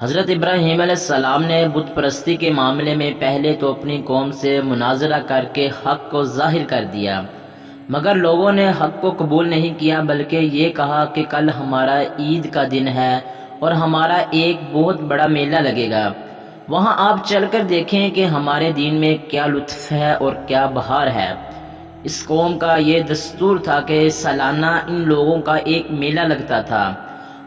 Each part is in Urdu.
حضرت ابراہیم علیہ السلام نے بت پرستی کے معاملے میں پہلے تو اپنی قوم سے مناظرہ کر کے حق کو ظاہر کر دیا، مگر لوگوں نے حق کو قبول نہیں کیا، بلکہ یہ کہا کہ کل ہمارا عید کا دن ہے اور ہمارا ایک بہت بڑا میلہ لگے گا، وہاں آپ چل کر دیکھیں کہ ہمارے دین میں کیا لطف ہے اور کیا بہار ہے۔ اس قوم کا یہ دستور تھا کہ سالانہ ان لوگوں کا ایک میلہ لگتا تھا۔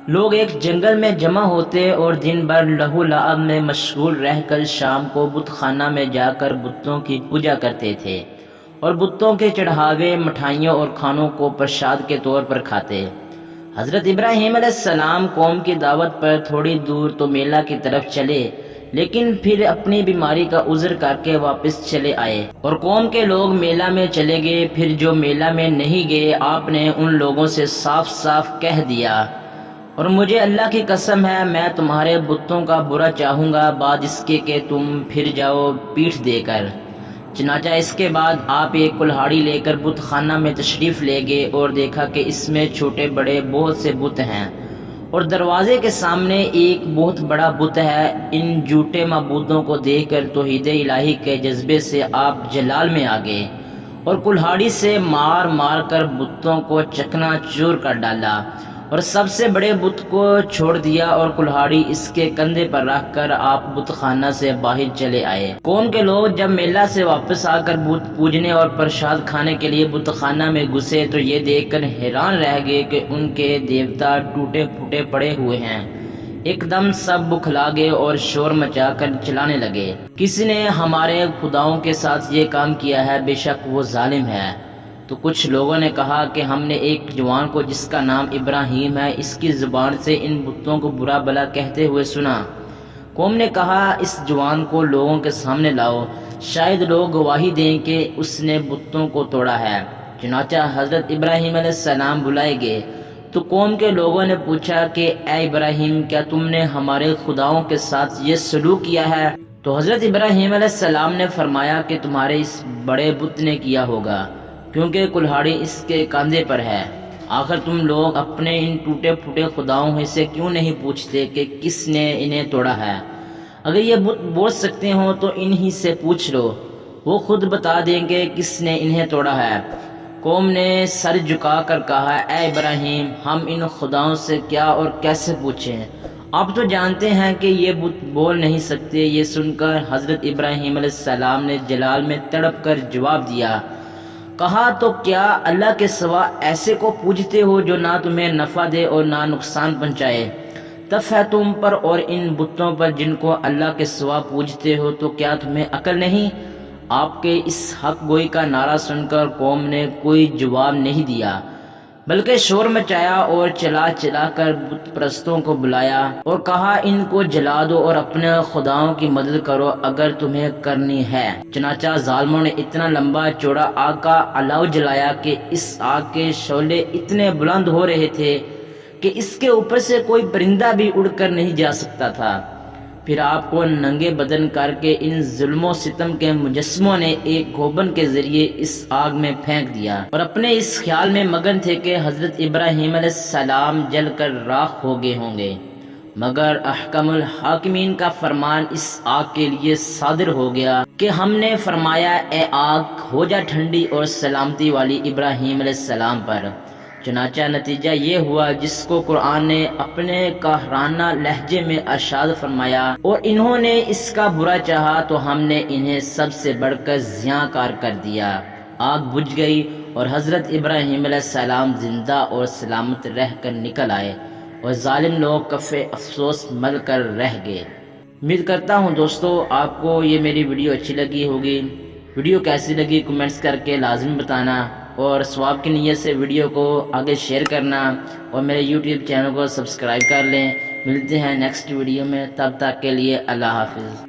لوگ ایک جنگل میں جمع ہوتے اور دن بھر لہو لعب میں مشغول رہ کر شام کو بت خانہ میں جا کر بتوں کی پوجا کرتے تھے اور بتوں کے چڑھاوے، مٹھائیوں اور کھانوں کو پرساد کے طور پر کھاتے۔ حضرت ابراہیم علیہ السلام قوم کی دعوت پر تھوڑی دور تو میلہ کی طرف چلے، لیکن پھر اپنی بیماری کا عذر کر کے واپس چلے آئے اور قوم کے لوگ میلہ میں چلے گئے۔ پھر جو میلہ میں نہیں گئے، آپ نے ان لوگوں سے صاف صاف کہہ دیا، اور مجھے اللہ کی قسم ہے میں تمہارے بتوں کا برا چاہوں گا بعد اس کے کہ تم پھر جاؤ پیٹھ دے کر۔ چنانچہ اس کے بعد آپ ایک کلہاڑی لے کر بت خانہ میں تشریف لے گئے اور دیکھا کہ اس میں چھوٹے بڑے بہت سے بت ہیں اور دروازے کے سامنے ایک بہت بڑا بت ہے۔ ان جھوٹے معبودوں کو دیکھ کر توحید الہی کے جذبے سے آپ جلال میں آ گئے اور کلہاڑی سے مار مار کر بتوں کو چکنا چور کر ڈالا اور سب سے بڑے بت کو چھوڑ دیا اور کلہاڑی اس کے کندھے پر رکھ کر آپ بت خانہ سے باہر چلے آئے۔ قوم کے لوگ جب میلہ سے واپس آ کر بت پوجنے اور پرساد کھانے کے لیے بت خانہ میں گھسے تو یہ دیکھ کر حیران رہ گئے کہ ان کے دیوتا ٹوٹے پھوٹے پڑے ہوئے ہیں۔ ایک دم سب بکھلا گئے اور شور مچا کر چلانے لگے، کسی نے ہمارے خداؤں کے ساتھ یہ کام کیا ہے، بے شک وہ ظالم ہے۔ تو کچھ لوگوں نے کہا کہ ہم نے ایک جوان کو جس کا نام ابراہیم ہے اس کی زبان سے ان بتوں کو برا بھلا کہتے ہوئے سنا۔ قوم نے کہا اس جوان کو لوگوں کے سامنے لاؤ، شاید لوگ گواہی دیں کہ اس نے بتوں کو توڑا ہے۔ چنانچہ حضرت ابراہیم علیہ السلام بلائے گئے تو قوم کے لوگوں نے پوچھا کہ اے ابراہیم، کیا تم نے ہمارے خداؤں کے ساتھ یہ سلوک کیا ہے؟ تو حضرت ابراہیم علیہ السلام نے فرمایا کہ تمہارے اس بڑے بت نے کیا ہوگا، کیونکہ کلہاڑی اس کے کاندھے پر ہے۔ آخر تم لوگ اپنے ان ٹوٹے پھوٹے خداؤں سے کیوں نہیں پوچھتے کہ کس نے انہیں توڑا ہے؟ اگر یہ بت بول سکتے ہوں تو انہی سے پوچھ لو، وہ خود بتا دیں گے کس نے انہیں توڑا ہے۔ قوم نے سر جھکا کر کہا، اے ابراہیم، ہم ان خداؤں سے کیا اور کیسے پوچھیں؟ آپ تو جانتے ہیں کہ یہ بت بول نہیں سکتے۔ یہ سن کر حضرت ابراہیم علیہ السلام نے جلال میں تڑپ کر جواب دیا، کہا تو کیا اللہ کے سوا ایسے کو پوجتے ہو جو نہ تمہیں نفع دے اور نہ نقصان پہنچائے؟ تف ہے تم پر اور ان بتوں پر جن کو اللہ کے سوا پوجتے ہو، تو کیا تمہیں عقل نہیں؟ آپ کے اس حق گوئی کا نعرہ سن کر قوم نے کوئی جواب نہیں دیا، بلکہ شور مچایا اور چلا چلا کر بت پرستوں کو بلایا اور کہا ان کو جلا دو اور اپنے خداؤں کی مدد کرو اگر تمہیں کرنی ہے۔ چنانچہ ظالموں نے اتنا لمبا چوڑا آگ کا الاؤ جلایا کہ اس آگ کے شعلے اتنے بلند ہو رہے تھے کہ اس کے اوپر سے کوئی پرندہ بھی اڑ کر نہیں جا سکتا تھا۔ پھر آپ کو ننگے بدن کر کے ان ظلم و ستم کے مجسموں نے ایک گوبن کے ذریعے اس آگ میں پھینک دیا اور اپنے اس خیال میں مگن تھے کہ حضرت ابراہیم علیہ السلام جل کر راکھ ہو گئے ہوں گے، مگر احکم الحاکمین کا فرمان اس آگ کے لیے صادر ہو گیا کہ ہم نے فرمایا، اے آگ ہو جا ٹھنڈی اور سلامتی والی ابراہیم علیہ السلام پر۔ چنانچہ نتیجہ یہ ہوا جس کو قرآن نے اپنے قاہرانہ لہجے میں ارشاد فرمایا، اور انہوں نے اس کا برا چاہا تو ہم نے انہیں سب سے بڑھ کر زیاں کار کر دیا۔ آگ بجھ گئی اور حضرت ابراہیم علیہ السلام زندہ اور سلامت رہ کر نکل آئے اور ظالم لوگ کف افسوس مل کر رہ گئے۔ امید کرتا ہوں دوستو آپ کو یہ میری ویڈیو اچھی لگی ہوگی۔ ویڈیو کیسی لگی کمنٹس کر کے لازمی بتانا، اور ثواب کی نیت سے ویڈیو کو آگے شیئر کرنا اور میرے یوٹیوب چینل کو سبسکرائب کر لیں۔ ملتے ہیں نیکسٹ ویڈیو میں، تب تک کے لیے اللہ حافظ۔